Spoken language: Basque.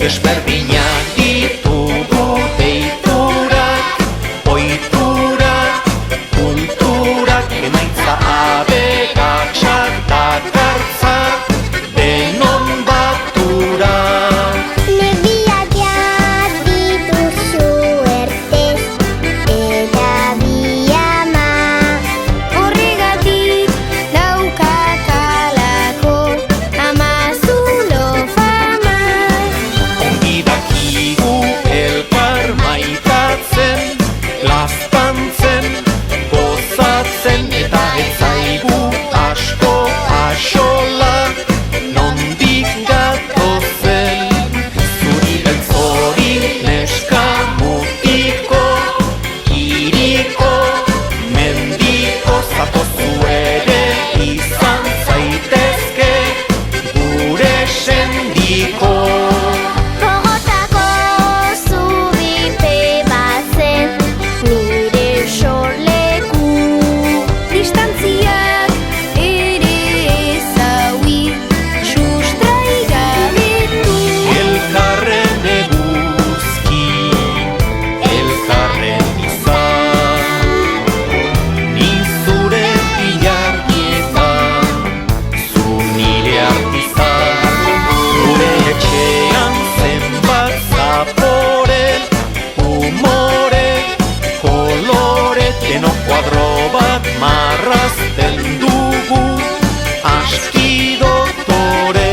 desberdinak ditugu deiturak, ohiturak, kulturak, emaitza aberatsak dakartzat denon baturak. Nebiak behar ditu suertez eta biama, horregatik daukakalako ama zulo fama. Ongi dakigu elkar maitatzen, laztantzen, gozatzen eta ez zaigu asko axola nondik gatozen. Zuri beltzori neska mutiko, hiriko, mendiko, zatozu ere izan zaitezke gure sendiko. Bogotako zubipe bazen nire sorleku, distantziak ere ezaui sustraigabetu. Elkarren eguzki, elkarren izan, ni zure ilargietan, zu nire artizan. Gure etxean zenbat zapore, humore, kolore, deno kuadro bat marrazten dugu, aski doktore.